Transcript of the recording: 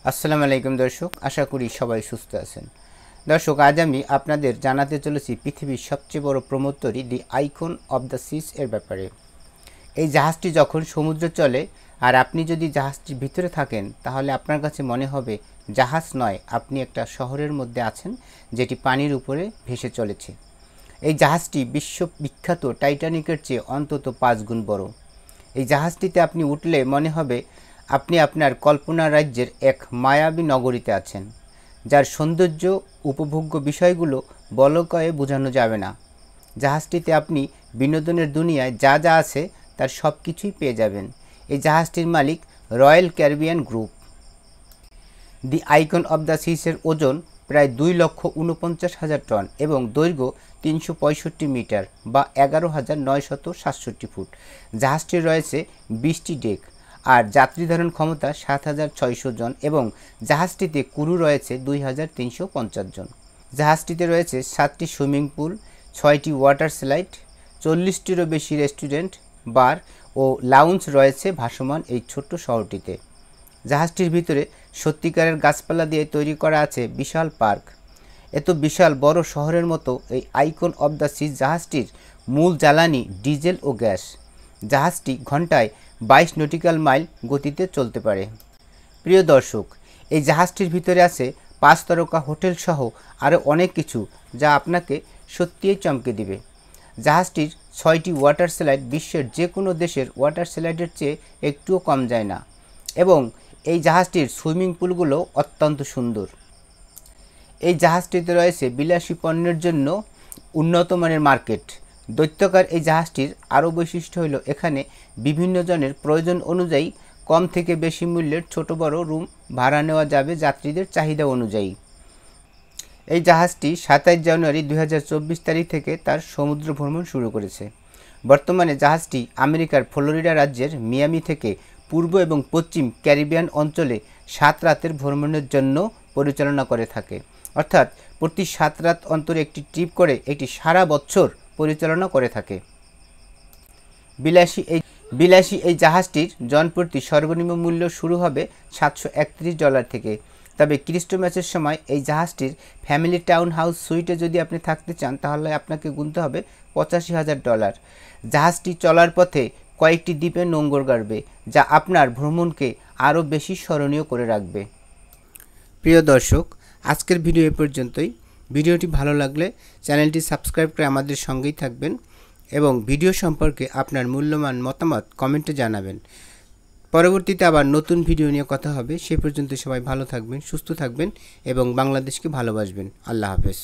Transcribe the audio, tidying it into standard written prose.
আসসালামু আলাইকুম দর্শক, আশা করি সবাই সুস্থ আছেন। দর্শক, আজ আমি আপনাদের জানাতে চলেছি পৃথিবীর সবচেয়ে বড় প্রমোত্তরী দি আইকন অব দ্য সিস এর ব্যাপারে। এই জাহাজটি যখন সমুদ্রে চলে আর আপনি যদি জাহাজটির ভিতরে থাকেন, তাহলে আপনার কাছে মনে হবে জাহাজ নয়, আপনি একটা শহরের মধ্যে আছেন যেটি পানির উপরে ভেসে চলেছে। এই জাহাজটি বিশ্ববিখ্যাত টাইটানিকের চেয়ে অন্তত 5 গুণ বড়। এই জাহাজটিতে আপনি উঠলে মনে হবে আপনি আপনার কল্পনা রাজ্যের এক মায়াবী নগরীতে আছেন, যার সৌন্দর্য উপভোগ্য বিষয়গুলো বলকয়ে বোঝানো যাবে না। জাহাজটিতে আপনি বিনোদনের দুনিয়ায় যা যা আছে তার সব কিছুই পেয়ে যাবেন। এই জাহাজটির মালিক Royal Caribbean group. The Icon of the সিসের ওজন প্রায় 2,49,000 টন এবং দৈর্ঘ্য 365 মিটার বা 11,967 ফুট। জাহাজটির রয়েছে 20টি ডেক আর যাত্রী ধারণ ক্ষমতা 7,600 জন এবং জাহাজটিতে ক্রু রয়েছে 2,350 জন। জাহাজটিতে রয়েছে 7টি সুইমিং পুল, 6টি ওয়াটার স্লাইড, 40টিরও বেশি রেস্টুরেন্ট, বার ও লাউঞ্জ রয়েছে ভাসমান এই ছোট্ট শহরটিতে। জাহাজটির ভিতরে সত্যিকারের গাছপালা দিয়ে তৈরি করা আছে বিশাল পার্ক। এত বিশাল বড় শহরের মতো এই আইকন অব দ্য সিজ জাহাজটির মূল জ্বালানি ডিজেল ও গ্যাস। জাহাজটি ঘন্টায় 22 নটিক্যাল মাইল গতিতে চলতে পারে। প্রিয় দর্শক, এই জাহাজটির ভিতরে আছে 5 তারকা হোটেল সহ আরও অনেক কিছু যা আপনাকে সত্যিই চমকে দিবে। জাহাজটির 6টি ওয়াটার স্লাইড বিশ্বের যে কোনো দেশের ওয়াটার স্লাইডের চেয়ে একটুও কম যায় না এবং এই জাহাজটির সুইমিং পুলগুলো অত্যন্ত সুন্দর। এই জাহাজটিতে রয়েছে বিলাসী পণ্যের জন্য উন্নত মানের মার্কেট। দৈত্যাকার এই জাহাজটির আরও বৈশিষ্ট্য হলো এখানে বিভিন্ন জনের প্রয়োজন অনুযায়ী কম থেকে বেশি মূল্যের ছোট বড় রুম ভাড়া নেওয়া যাবে যাত্রীদের চাহিদা অনুযায়ী। এই জাহাজটি 27 জানুয়ারি 2024 তারিখ থেকে তার সমুদ্র ভ্রমণ শুরু করেছে। বর্তমানে জাহাজটি আমেরিকার ফ্লোরিডা রাজ্যের মিয়ামি থেকে পূর্ব এবং পশ্চিম ক্যারিবিয়ান অঞ্চলে 7 রাতের ভ্রমণের জন্য পরিচালনা করে থাকে, অর্থাৎ প্রতি 7 রাত অন্তরে একটি ট্রিপ করে এটি সারা বছর পরিচালনা করে থাকে। বিলাসী এই জাহাজটির জনপ্রতি সর্বনিম্ন মূল্য শুরু হবে $731 থেকে। তবে ক্রিসমাসের সময় এই জাহাজটির ফ্যামিলি টাউন হাউস সুইটে যদি আপনি থাকতে চান, তাহলে আপনাকে গুনতে হবে $85,000। জাহাজটি চলার পথে কয়েকটি দ্বীপে নোঙর গাড়বে, যা আপনার ভ্রমণকে আরও বেশি স্মরণীয় করে রাখবে। প্রিয় দর্শক, আজকের ভিডিও এ পর্যন্তই। ভিডিওটি ভালো লাগলে চ্যানেলটি সাবস্ক্রাইব করে আমাদের সঙ্গেই থাকবেন এবং ভিডিও সম্পর্কে আপনার মূল্যবান মতামত কমেন্টে জানাবেন। পরবর্তীতে আবার নতুন ভিডিও নিয়ে কথা হবে। সে পর্যন্ত সবাই ভালো থাকবেন, সুস্থ থাকবেন এবং বাংলাদেশকে ভালোবাসবেন। আল্লাহ হাফেজ।